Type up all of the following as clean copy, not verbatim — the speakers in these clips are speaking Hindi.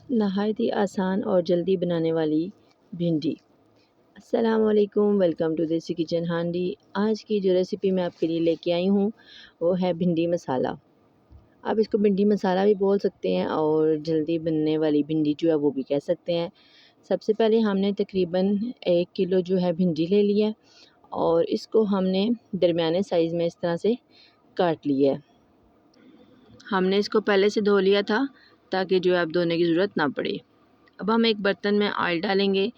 नहायत ही आसान और जल्दी बनाने वाली भिंडी। अस्सलाम वालेकुम, वेलकम टू देसी किचन हांडी। आज की जो रेसिपी मैं आपके लिए लेके आई हूँ वो है भिंडी मसाला। आप इसको भिंडी मसाला भी बोल सकते हैं और जल्दी बनने वाली भिंडी जो है वो भी कह सकते हैं। सबसे पहले हमने तकरीबन 1 किलो जो है भिंडी ले लिया और इसको हमने दरमियाने साइज़ में इस तरह से काट लिया है। हमने इसको पहले से धो लिया था ताकि जो है अब धोने की ज़रूरत ना पड़े। अब हम एक बर्तन में ऑयल डालेंगे।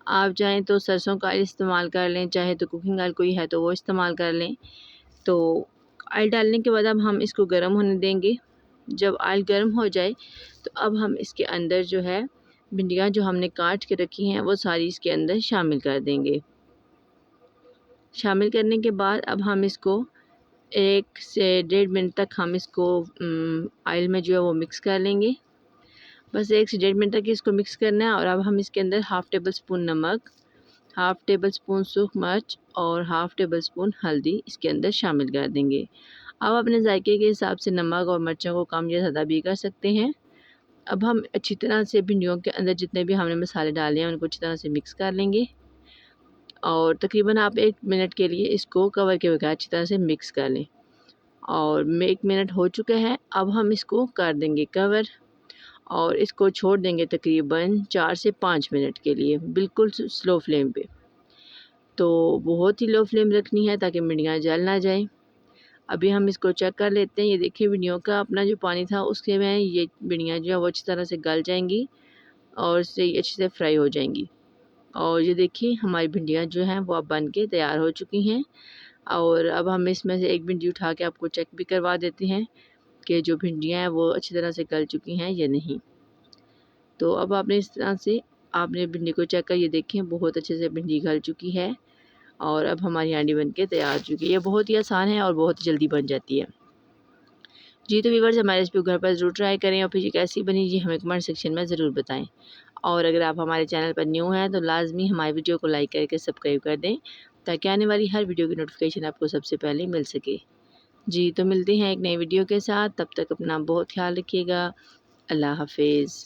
आप चाहें तो सरसों का ऑयल इस्तेमाल कर लें, चाहे तो कुकिंग ऑयल कोई है तो वो इस्तेमाल कर लें। तो ऑयल डालने के बाद अब हम इसको गर्म होने देंगे। जब ऑयल गर्म हो जाए तो अब हम इसके अंदर जो है भिंडियाँ जो हमने काट के रखी हैं वो सारी इसके अंदर शामिल कर देंगे। शामिल करने के बाद अब हम इसको 1 से 1.5 मिनट तक हम इसको ऑयल में जो है वो मिक्स कर लेंगे। बस 1 से 1.5 मिनट तक इसको मिक्स करना है। और अब हम इसके अंदर हाफ़ टेबल स्पून नमक, हाफ़ टेबल स्पून सूख मिर्च और हाफ़ टेबल स्पून हल्दी इसके अंदर शामिल कर देंगे। अब अपने जायके के हिसाब से नमक और मिर्चों को कम या ज़्यादा भी कर सकते हैं। अब हम अच्छी तरह से भिंडियों के अंदर जितने भी हमने मसाले डाले हैं उनको अच्छी तरह से मिक्स कर लेंगे और तकरीबन आप 1 मिनट के लिए इसको कवर के बगैर अच्छी तरह से मिक्स कर लें। और 1 मिनट हो चुका है, अब हम इसको कर देंगे कवर और इसको छोड़ देंगे तकरीबन 4 से 5 मिनट के लिए, बिल्कुल स्लो फ्लेम पे। तो बहुत ही लो फ्लेम रखनी है ताकि भिंडियाँ जल ना जाएं। अभी हम इसको चेक कर लेते हैं। ये देखिए भिंडियों का अपना जो पानी था उसके में ये भिंडियाँ जो है वो अच्छी तरह से गल जाएंगी और इससे अच्छे से फ्राई हो जाएंगी। और ये देखिए हमारी भिंडियाँ जो हैं वो अब बन के तैयार हो चुकी हैं। और अब हम इसमें से एक भिंडी उठा के आपको चेक भी करवा देते हैं कि जो भिंडियाँ हैं वो अच्छी तरह से गल चुकी हैं या नहीं। तो अब आपने इस तरह से आपने भिंडी को चेक कर ये देखें बहुत अच्छे से भिंडी गल चुकी है और अब हमारी हांडी बन के तैयार हो चुकी है। ये बहुत ही आसान है और बहुत जल्दी बन जाती है। जी तो व्यूअर्स हमारे रेसिपी घर पर ज़रूर ट्राई करें और फिर ये कैसी बनी जी हमें कमेंट सेक्शन में ज़रूर बताएं। और अगर आप हमारे चैनल पर न्यू हैं तो लाजमी हमारी वीडियो को लाइक करके सब्सक्राइब कर दें ताकि आने वाली हर वीडियो की नोटिफिकेशन आपको सबसे पहले मिल सके। जी तो मिलते हैं एक नई वीडियो के साथ, तब तक अपना बहुत ख्याल रखिएगा। अल्लाह हाफिज़।